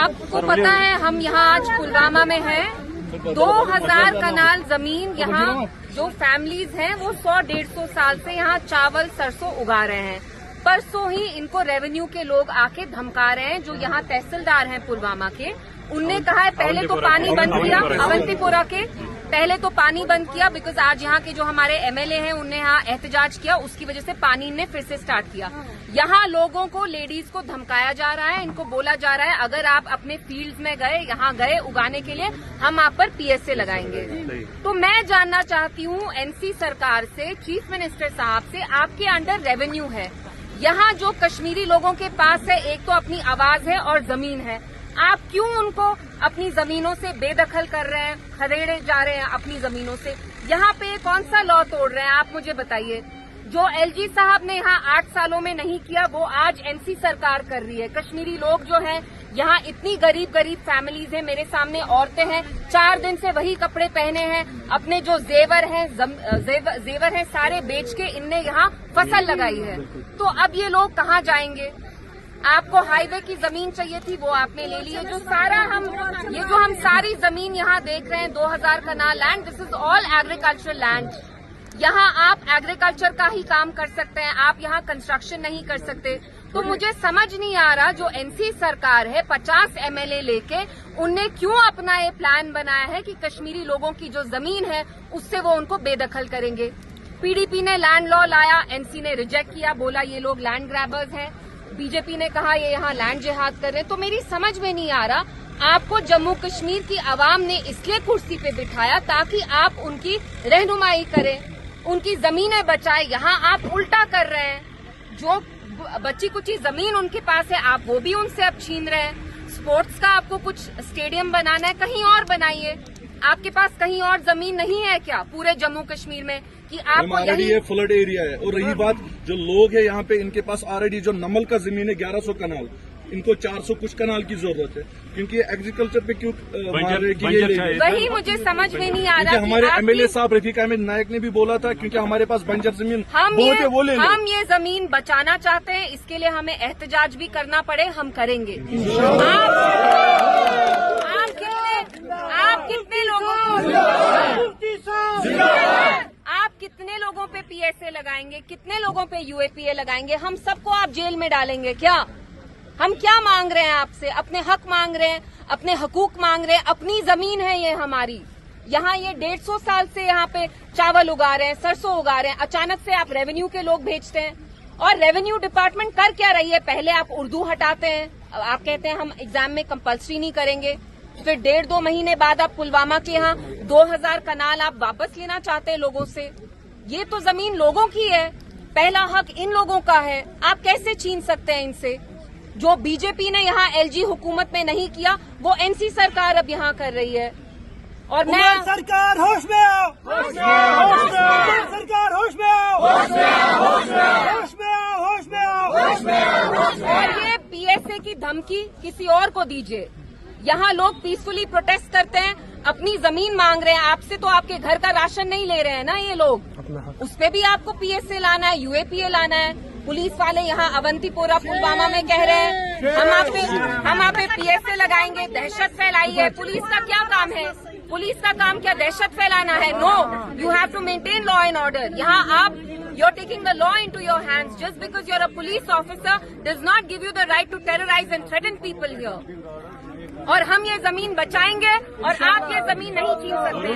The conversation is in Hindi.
आपको पता है हम यहाँ आज पुलवामा में हैं। 2000 कनाल जमीन यहाँ जो फैमिलीज हैं वो 100-150 साल से यहाँ चावल सरसों उगा रहे हैं। परसों ही इनको रेवेन्यू के लोग आके धमका रहे हैं, जो यहाँ तहसीलदार हैं पुलवामा के। उनने कहा है पहले तो पानी बंद किया, अवंतीपुरा के पहले तो पानी बंद किया, बिकॉज आज यहाँ के जो हमारे एमएलए हैं उनने यहाँ एहतजाज किया, उसकी वजह से पानी ने फिर से स्टार्ट किया। यहाँ लोगों को, लेडीज को धमकाया जा रहा है, इनको बोला जा रहा है अगर आप अपने फील्ड्स में गए, यहाँ गए उगाने के लिए, हम आप पर पीएसए लगाएंगे। तो मैं जानना चाहती हूँ एनसी सरकार से, चीफ मिनिस्टर साहब से, आपके अंडर रेवेन्यू है, यहाँ जो कश्मीरी लोगों के पास है, एक तो अपनी आवाज है और जमीन है, आप क्यों उनको अपनी जमीनों से बेदखल कर रहे हैं, खदेड़े जा रहे हैं अपनी जमीनों से? यहाँ पे कौन सा लॉ तोड़ रहे हैं आप मुझे बताइए। जो एलजी साहब ने यहाँ 8 सालों में नहीं किया वो आज एनसी सरकार कर रही है। कश्मीरी लोग जो हैं यहाँ, इतनी गरीब फैमिलीज हैं, मेरे सामने औरतें हैं, 4 दिन से वही कपड़े पहने हैं, अपने जो जेवर हैं सारे बेच के इनने यहाँ फसल लगाई है। तो अब ये लोग कहाँ जाएंगे? आपको हाईवे की जमीन चाहिए थी, वो आपने ले ली है। जो हम सारी जमीन यहाँ देख रहे हैं 2000 kanal land, this is all agricultural land. यहाँ आप एग्रीकल्चर का ही काम कर सकते हैं, आप यहाँ कंस्ट्रक्शन नहीं कर सकते। तो मुझे समझ नहीं आ रहा, जो एनसी सरकार है 50 एमएलए लेके, उनने क्यों अपना ये प्लान बनाया है कि कश्मीरी लोगों की जो जमीन है उससे वो उनको बेदखल करेंगे। पीडीपी ने लैंड लॉ लाया, एनसी ने रिजेक्ट किया, बोला ये लोग लैंड ग्रैबर्स हैं। बीजेपी ने कहा ये यहाँ लैंड जिहाद कर रहे हैं। तो मेरी समझ में नहीं आ रहा, आपको जम्मू कश्मीर की आवाम ने इसलिए कुर्सी पे बिठाया ताकि आप उनकी रहनुमाई करें, उनकी जमीनें बचाएं। यहाँ आप उल्टा कर रहे हैं, जो बची कुची जमीन उनके पास है आप वो भी उनसे अब छीन रहे हैं। स्पोर्ट्स का आपको कुछ स्टेडियम बनाना है, कहीं और बनाइए। आपके पास कहीं और जमीन नहीं है क्या पूरे जम्मू कश्मीर में कि आपको यही? ये फ्लड एरिया है। और रही बात जो लोग है यहाँ पे, इनके पास ऑलरेडी जो नमल का जमीन है 1100 कनाल, इनको 400 कुछ कनाल की जरूरत है, क्योंकि एग्रीकल्चर पे क्यों वही मुझे समझ में नहीं आ रहा। हमारे एमएलए साहब रफीक अहमद नायक ने भी बोला था, क्योंकि हमारे पास बंजर जमीन हम ये जमीन बचाना चाहते हैं, इसके लिए हमें एहतजाज भी करना पड़े, हम करेंगे। आप कितने लोगों पे पीएसए लगाएंगे, कितने लोगों पे यूएपीए लगाएंगे? हम सबको आप जेल में डालेंगे क्या? हम क्या मांग रहे हैं आपसे? अपने हक मांग रहे हैं, अपने हकूक मांग रहे हैं। अपनी जमीन है ये हमारी, यहाँ ये 150 साल से यहाँ पे चावल उगा रहे हैं, सरसों उगा रहे हैं। अचानक से आप रेवेन्यू के लोग भेजते हैं, और रेवेन्यू डिपार्टमेंट कर क्या रही है? पहले आप उर्दू हटाते हैं, आप कहते हैं हम एग्जाम में कंपल्सरी नहीं करेंगे, फिर 1.5-2 महीने बाद आप पुलवामा के यहाँ 2000 कनाल आप वापस लेना चाहते हैं लोगों से। ये तो जमीन लोगों की है, पहला हक इन लोगों का है, आप कैसे छीन सकते हैं इनसे? जो बीजेपी ने यहाँ एलजी हुकूमत में नहीं किया वो एनसी सरकार अब यहाँ कर रही है। और मैं सरकार होश में आओ, होश में आओ, सरकार होश में आओ, होश में आओ, होश में आओ, होश में आओ, होश में आओ। और ये पीएसए की धमकी किसी और को दीजिए। यहाँ लोग पीसफुली प्रोटेस्ट करते हैं, अपनी जमीन मांग रहे हैं आपसे, तो आपके घर का राशन नहीं ले रहे हैं ना ये लोग, उस पे भी आपको पीएसए लाना है, यूएपीए लाना है। पुलिस वाले यहाँ अवंतीपोरा पुलवामा में कह रहे हैं हम आप पे पीएसए लगाएंगे, दहशत फैलाई है। पुलिस का क्या काम है? पुलिस का काम क्या दहशत फैलाना है? No, you have to maintain law and order. यहाँ आप you're taking the law into your hands. Just because you're a police officer does not give you the right to terrorize and threaten people here. और हम ये जमीन बचाएंगे और आप ये जमीन नहीं छीन सकते।